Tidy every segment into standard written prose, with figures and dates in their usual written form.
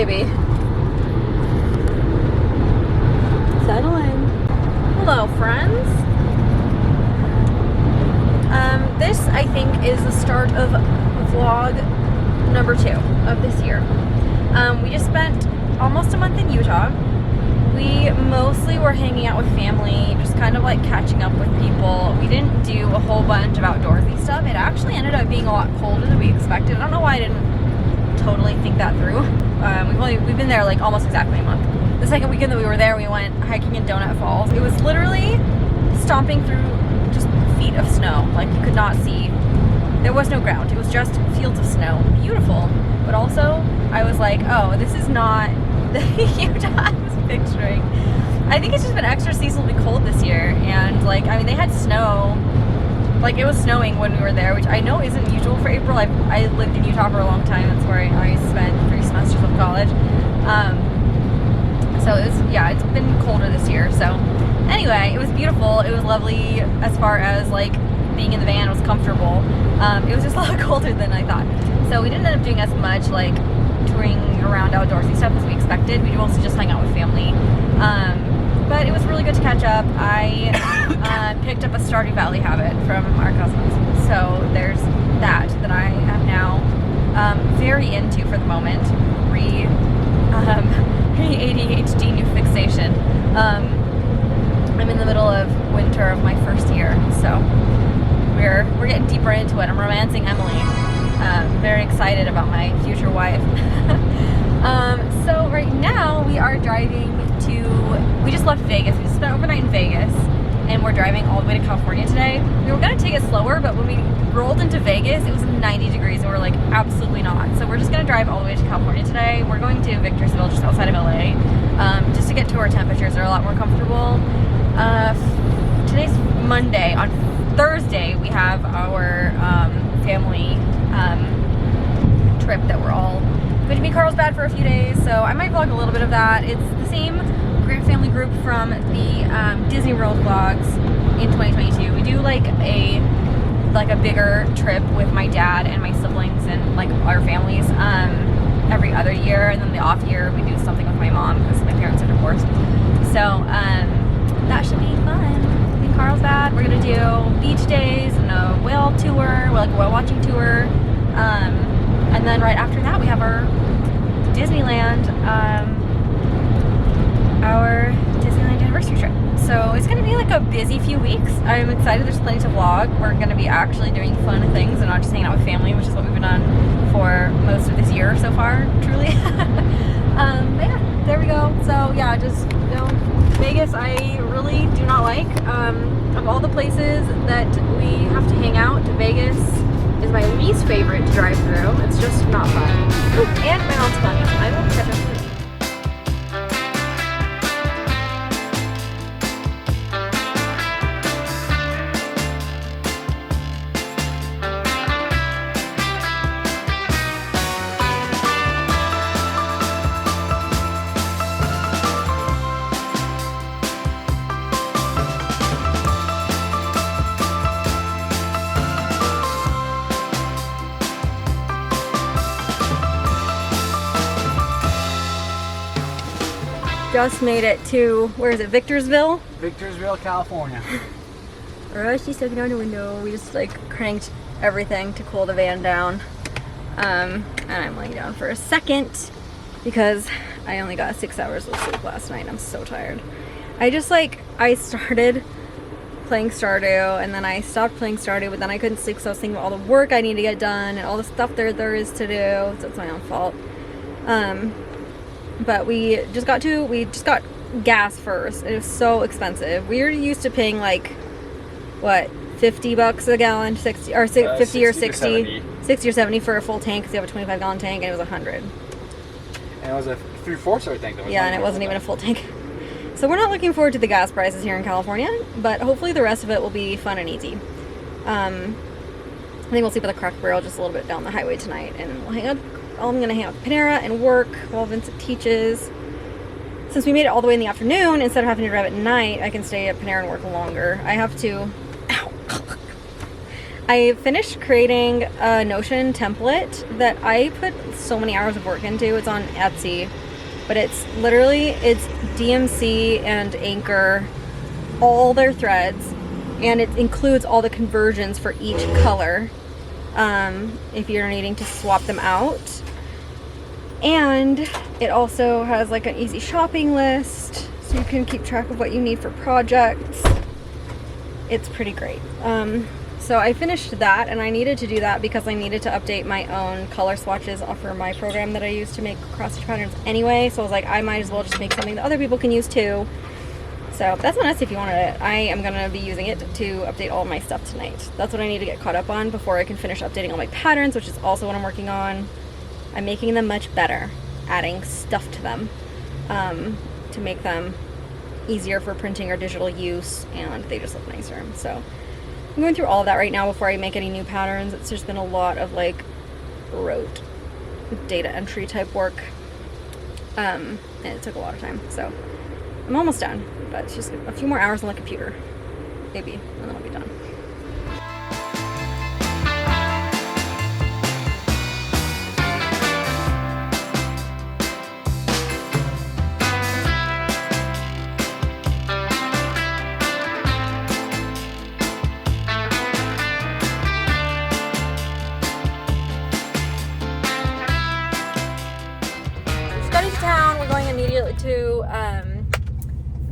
baby. Settle in. Hello, friends. This, I think, is the start of vlog number 2 of this year. We just spent almost a month in Utah. We mostly were hanging out with family, just kind of like catching up with people. We didn't do a whole bunch of outdoorsy stuff. It actually ended up being a lot colder than we expected. I don't know why I didn't totally think that through. We've been there like almost exactly a month. The second weekend that we were there, we went hiking in Donut Falls. It was literally stomping through just feet of snow. Like you could not see. There was no ground. It was just fields of snow. Beautiful. But also, I was like, oh, this is not the Utah I was picturing. I think it's just been extra seasonally cold this year. And like, I mean, they had snow. Like, it was snowing when we were there, which I know isn't usual for April. I lived in Utah for a long time. That's where I spent 3 semesters of college. So it's been colder this year. So anyway, it was beautiful. It was lovely as far as like being in the van. It was comfortable. It was just a lot colder than I thought. So we didn't end up doing as much like touring around outdoorsy stuff as we expected. We mostly just hung out with family. But it was really good to catch up. I picked up a Stardew Valley habit from our cousins. So there's that I am now very into for the moment. Pre-ADHD new fixation. I'm in the middle of winter of my first year, so we're getting deeper into it. I'm romancing Emily. Very excited about my future wife. So right now we are driving we just left Vegas. We just spent overnight in Vegas and we're driving all the way to California today. We were gonna take it slower, but when we rolled into Vegas, it was 90 degrees and we're like, absolutely not. So we're just gonna drive all the way to California today. We're going to Victorsville, just outside of LA, just to get to our temperatures that are a lot more comfortable. Today's Monday. On Thursday, we have our family trip that we're all going to be Carlsbad for a few days, so I might vlog a little bit of that. It's the same great family group from the Disney World vlogs in 2022. We do like a bigger trip with my dad and my siblings and like our families every other year, and then the off year we do something with my mom because my parents are divorced. So that should be fun. In Carlsbad, we're gonna do beach days and a whale tour, like a whale watching tour. And then right after that, we have our Disneyland anniversary trip. So it's going to be like a busy few weeks. I'm excited. There's plenty to vlog. We're going to be actually doing fun things and not just hanging out with family, which is what we've been on for most of this year so far, truly. But yeah, there we go. So yeah, just, you know, Vegas I really do not like. Of all the places that we have to hang out, Vegas is my least favorite to drive through. It's just not fun. Ooh, and my mom's coming. I will catch up with you. Just made it to, where is it, Victorsville? Victorsville, California. She's looking out the window. We just like cranked everything to cool the van down. And I'm laying down for a second because I only got 6 hours of sleep last night. I'm so tired. I started playing Stardew and then I stopped playing Stardew, but then I couldn't sleep, so I was thinking about all the work I need to get done and all the stuff there is to do, so it's my own fault. But we just got gas first. It was so expensive. We were used to paying like, what, $50 a gallon, 60 or 50 or 60 or 70 for a full tank because you have a 25-gallon tank, and it was 100. And it was a 3/4 tank. Yeah, and it wasn't even a full tank. So we're not looking forward to the gas prices here in California, but hopefully the rest of it will be fun and easy. I think we'll sleep at the Cracker Barrel just a little bit down the highway tonight, and we'll hang out. I'm going to hang out with Panera and work while Vincent teaches. Since we made it all the way in the afternoon, instead of having to drive at night, I can stay at Panera and work longer. I have to I finished creating a Notion template that I put so many hours of work into. It's on Etsy, but it's DMC and Anchor, all their threads, and it includes all the conversions for each color if you're needing to swap them out. And it also has like an easy shopping list, so you can keep track of what you need for projects. It's pretty great. So I finished that, and I needed to do that because I needed to update my own color swatches for my program that I use to make cross-stitch patterns anyway. So I was like, I might as well just make something that other people can use too. So that's on Etsy if you wanted it. I am going to be using it to update all my stuff tonight. That's what I need to get caught up on before I can finish updating all my patterns, which is also what I'm working on. I'm making them much better, adding stuff to them to make them easier for printing or digital use, and they just look nicer. So I'm going through all of that right now before I make any new patterns. It's just been a lot of like rote data entry type work, and it took a lot of time. So I'm almost done, but it's just a few more hours on the computer, maybe, and then I'll be done. To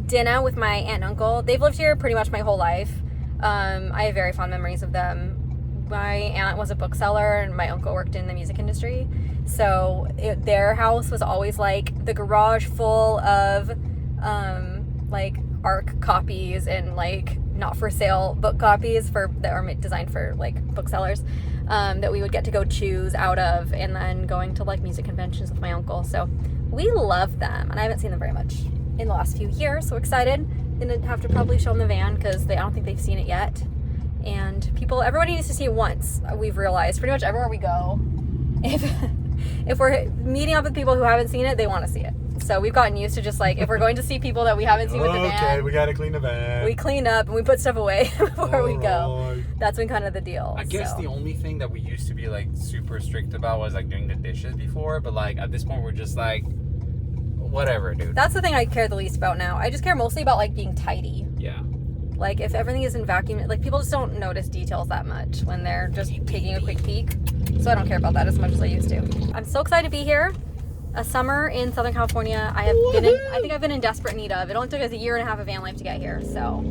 dinner with my aunt and uncle. They've lived here pretty much my whole life. I have very fond memories of them. My aunt was a bookseller and my uncle worked in the music industry, so their house was always like the garage full of like ARC copies and like not for sale book copies that are designed for like booksellers, that we would get to go choose out of, and then going to like music conventions with my uncle. So we love them, and I haven't seen them very much in the last few years, so excited. Gonna have to probably show them the van because I don't think they've seen it yet. And everybody needs to see it once. We've realized pretty much everywhere we go, if we're meeting up with people who haven't seen it, they want to see it. So we've gotten used to just like, if we're going to see people that we haven't seen with the van, okay, we gotta clean the van. We clean up and we put stuff away before we go. That's been kind of the deal. I guess the only thing that we used to be like super strict about was like doing the dishes before, but like at this point we're just like, whatever, dude. That's the thing I care the least about now. I just care mostly about like being tidy. Yeah. Like if everything isn't vacuumed, like people just don't notice details that much when they're just taking a quick peek. So I don't care about that as much as I used to. I'm so excited to be here. A summer in Southern California. I think I've been in desperate need of. It only took us 1.5 years of van life to get here, so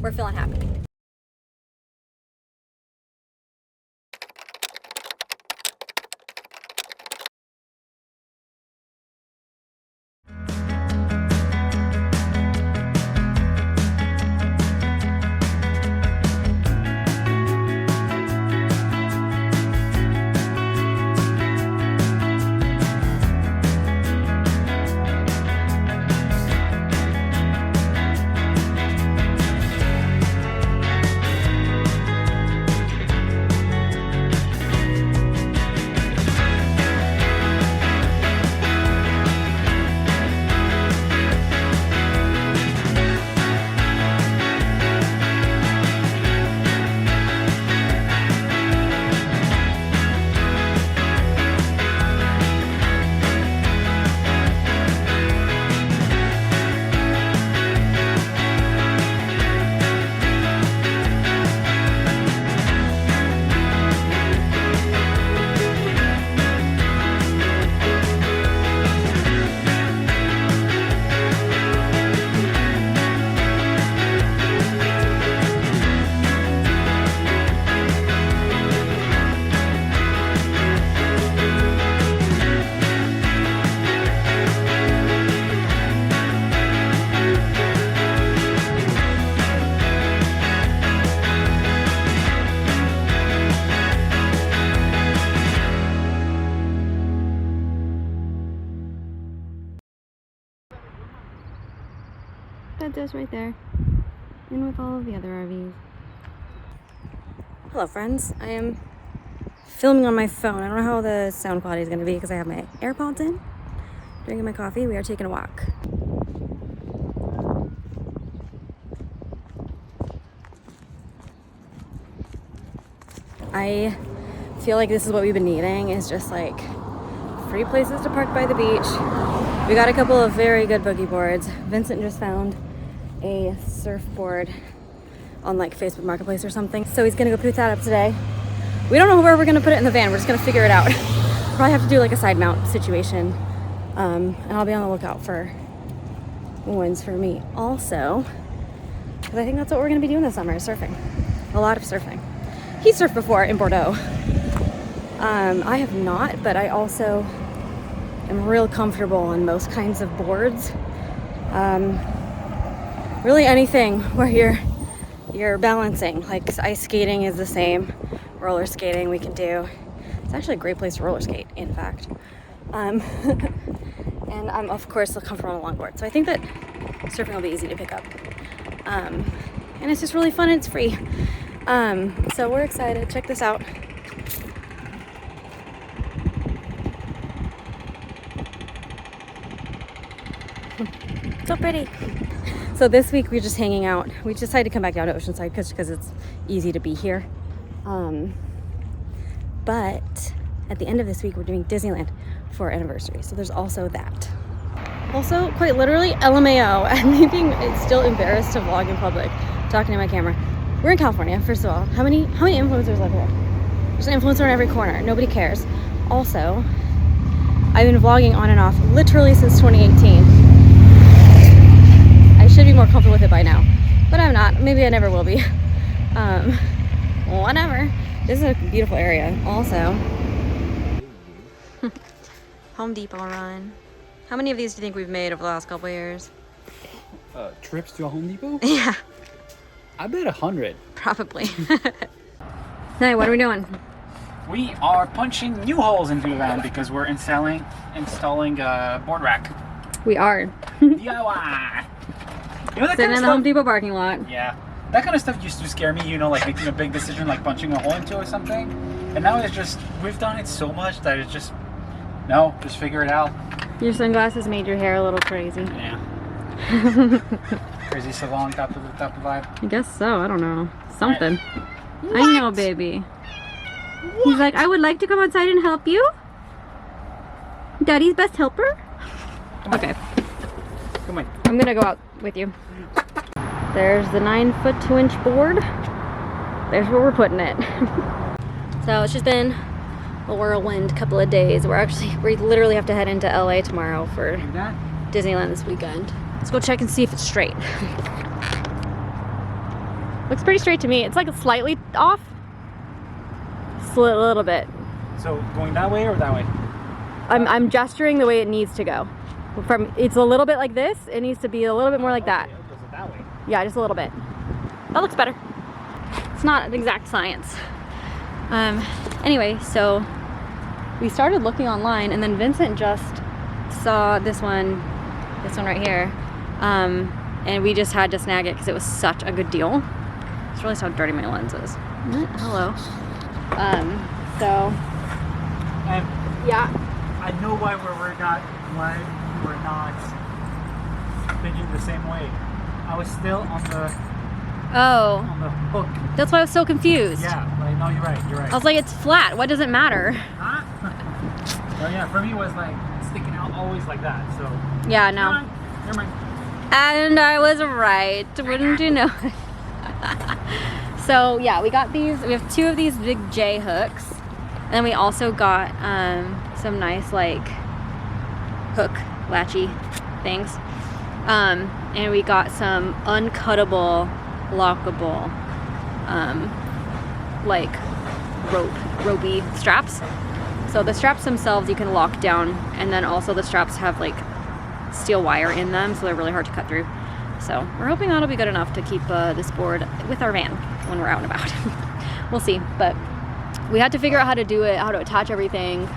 we're feeling happy. That does right there. And with all of the other RVs. Hello friends, I am filming on my phone. I don't know how the sound quality is going to be because I have my AirPods in. Drinking my coffee, we are taking a walk. I feel like this is what we've been needing, is just like free places to park by the beach. We got a couple of very good boogie boards. Vincent just found a surfboard on like Facebook Marketplace or something. So he's gonna go pick that up today. We don't know where we're gonna put it in the van. We're just gonna figure it out. Probably have to do like a side mount situation. And I'll be on the lookout for ones for me also, because I think that's what we're gonna be doing this summer, is surfing. A lot of surfing. He surfed before in Bordeaux. I have not, but I also am real comfortable on most kinds of boards. Really anything where you're balancing, like ice skating is the same, roller skating we can do. It's actually a great place to roller skate, in fact. And I'm of course comfortable on a longboard, so I think that surfing will be easy to pick up. And it's just really fun and it's free. So we're excited. Check this out. So pretty. So this week we're just hanging out. We decided to come back down to Oceanside because it's easy to be here. But at the end of this week we're doing Disneyland for our anniversary. So there's also that. Also, quite literally, LMAO. I'm being still embarrassed to vlog in public, talking to my camera. We're in California, first of all. How many influencers live here? There's an influencer in every corner. Nobody cares. Also, I've been vlogging on and off literally since 2018. I should be more comfortable with it by now, but I'm not. Maybe I never will be. Whatever. This is a beautiful area. Also, Home Depot run. How many of these do you think we've made over the last couple of years? Trips to a Home Depot? Yeah. I bet 100. Probably. Hey, what are we doing? We are punching new holes into the van because we're installing a board rack. We are. DIY. You know that Sitting kind of in the Home Depot parking lot. Yeah. That kind of stuff used to scare me, you know, like making a big decision like punching a hole into or something. And now it's just, we've done it so much that it's just, no, just figure it out. Your sunglasses made your hair a little crazy. Yeah. Crazy salon type of vibe. I guess so. I don't know. Something. Right. I know, baby. What? He's like, I would like to come outside and help you. Daddy's best helper? Okay. Come on. I'm gonna go out with you. There's the 9-foot 2-inch board. There's where we're putting it. So it's just been a whirlwind couple of days. We literally have to head into LA tomorrow for Disneyland this weekend. Let's go check and see if it's straight. Looks pretty straight to me. It's like slightly off. Just a little bit. So going that way or that way? I'm gesturing the way it needs to go. It's a little bit like this. It needs to be a little bit more like that. Okay, goes it that way. Yeah, just a little bit. That looks better. It's not an exact science. Anyway, so we started looking online, and then Vincent just saw this one right here, and we just had to snag it because it was such a good deal. Just realized how dirty my lens is. Hello. So yeah, I know why we're not thinking the same way. I was still on the hook. That's why I was so confused. Yeah, like, no, you're right. I was like, it's flat. What does it matter? Huh? Well, yeah, for me it was like sticking out always like that. So Yeah, no. Never mind. And I was right. Wouldn't you know? So yeah, we got these. We have 2 of these big J hooks, and then we also got some nice like hook latchy things, and we got some uncuttable, lockable, like ropey straps. So the straps themselves you can lock down, and then also the straps have like steel wire in them, so they're really hard to cut through. So we're hoping that'll be good enough to keep this board with our van when we're out and about. We'll see, but we had to figure out how to do it, how to attach everything.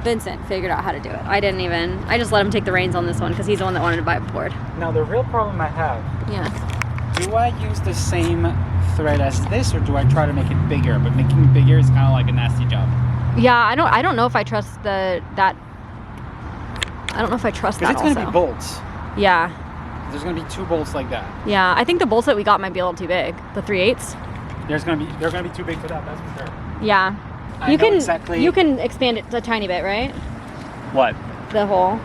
Vincent figured out how to do it. I just let him take the reins on this one because he's the one that wanted to buy a board. Now the real problem I have. Yeah. Do I use the same thread as this, or do I try to make it bigger? But making it bigger is kind of like a nasty job. Yeah, I don't know if I trust that. I don't know if I trust that. Because it's gonna be bolts. Yeah. There's gonna be 2 bolts like that. Yeah, I think the bolts that we got might be a little too big. The 3/8. they're gonna be too big for that. That's for sure. Yeah. I You know can exactly. you can expand it a tiny bit, right? What? The hole.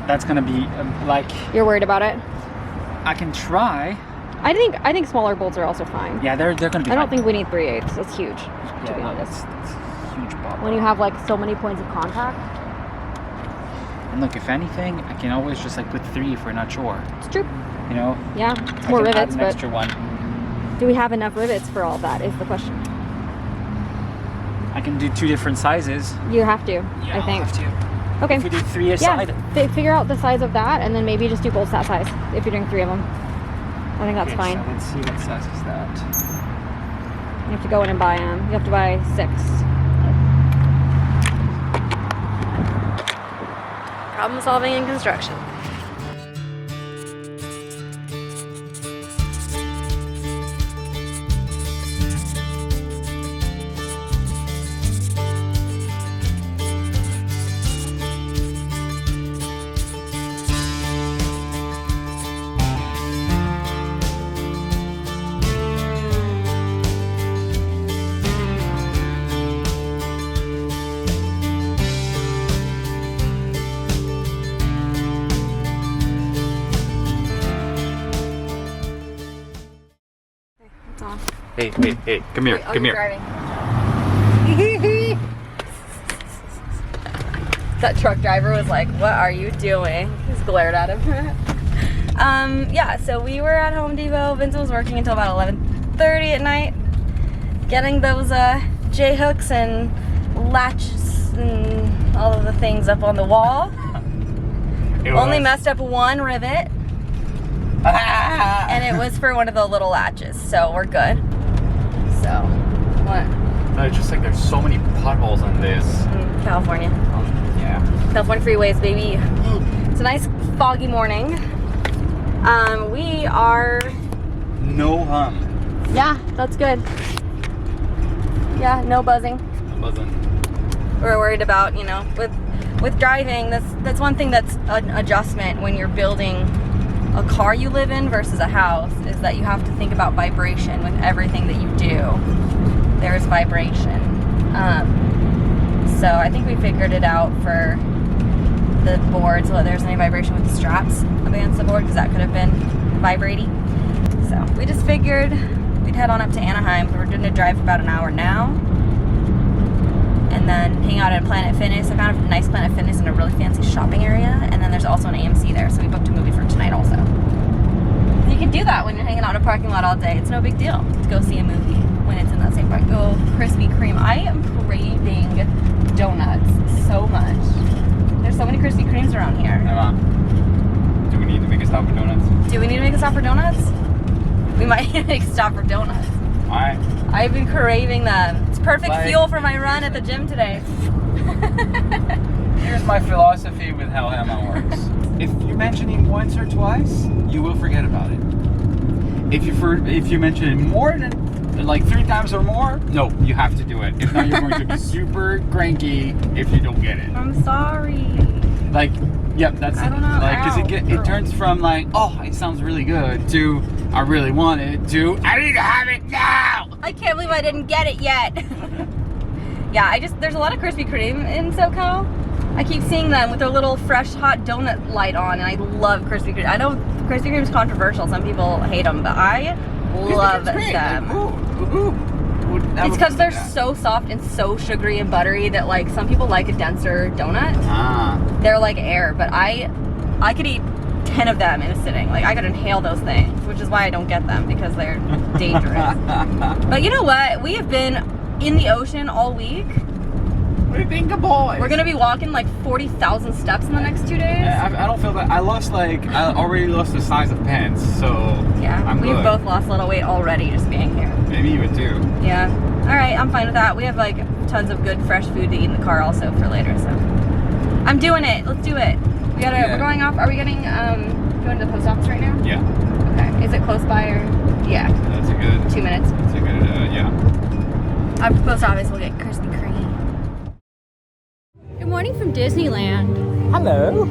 That's gonna be like. You're worried about it? I can try. I think smaller bolts are also fine. Yeah, they're gonna be. I don't fine. think we need 3/8. It's huge, to Yeah, be no, honest. that's a huge bump. When you have like so many points of contact. And look, if anything, I can always just like put 3 if we're not sure. It's true. You know. Yeah, it's I more can add rivets, an but extra one. do we have enough rivets for all that is the question. I can do 2 different sizes. You have to, I think. I'll have to. Okay. If we do 3 a Yeah, side. figure out the size of that and then maybe just do bolts that size if you're doing 3 of them. I think that's Okay, fine. So let's see what size is that. You have to go in and buy them. You have to buy 6. Problem solving in construction. It's on. Hey, come here, Wait, you're driving. That truck driver was like, "What are you doing?" Just glared at him. Yeah, so we were at Home Depot. Vincent was working until about 11:30 at night, getting those J-hooks and latches and all of the things up on the wall. Only messed up one rivet, and it was for one of the little latches, so we're good. So, what? No, it's just like there's so many potholes on this. California. Yeah. California freeways, baby. It's a nice foggy morning. We are. No hum. Yeah, that's good. Yeah, no buzzing. No buzzing. We're worried about, you know, with driving. That's one thing that's an adjustment when you're building a car you live in versus a house, is that you have to think about vibration with everything that you do. There's vibration. So I think we figured it out for the board, so that there's any vibration with the straps against the board, because that could have been vibrating. So we just figured we'd head on up to Anaheim. We're going to drive about an hour now, and then hang out at Planet Fitness. I found a nice Planet Fitness in a really fancy shopping area, and then there's also an AMC there, so we booked a movie for tonight also. You can do that when you're hanging out in a parking lot all day. It's no big deal to go see a movie when it's in that same park. Oh, Krispy Kreme. I am craving donuts so much. There's so many Krispy Kremes around here. Hey, Mom. Do we need to make a stop for donuts? Do we need to make a stop for donuts? We might need to make a stop for donuts. Alright. I've been craving them. It's perfect fuel for my run at the gym today. Here's my philosophy with how Emma works. If you mention him once or twice, you will forget about it. If you mention it more than like 3 times or more, no, you have to do it. If not, you're going to be super cranky if you don't get it. I'm sorry. Like, yep, that's I don't know. like, because it turns from like, oh, it sounds really good, to I really want it, to I need to have it now. I can't believe I didn't get it yet. Yeah, there's a lot of Krispy Kreme in SoCal. I keep seeing them with their little fresh hot donut light on, and I love Krispy Kreme. I know Krispy Kreme is controversial. Some people hate them, but I love them. It's because they're so soft and so sugary and buttery that like some people like a denser donut. They're like air, but I could eat 10 of them in a sitting. Like I could inhale those things, which is why I don't get them, because they're dangerous. But you know what? We have been in the ocean all week. What do you think, boys? We're gonna be walking like 40,000 steps in the next 2 days. I don't feel that. I already lost the size of pants, so Yeah, we've both lost a little weight already just being here. Maybe you would too. Yeah. All right, I'm fine with that. We have like tons of good fresh food to eat in the car also for later, so I'm doing it. Let's do it. We're going off. Are we going to the post office right now? Yeah. Okay. Is it close by or? Yeah. That's a good. 2 minutes. That's a good. Yeah. After the post office, we'll get Krispy Kreme. Good morning from Disneyland. Hello.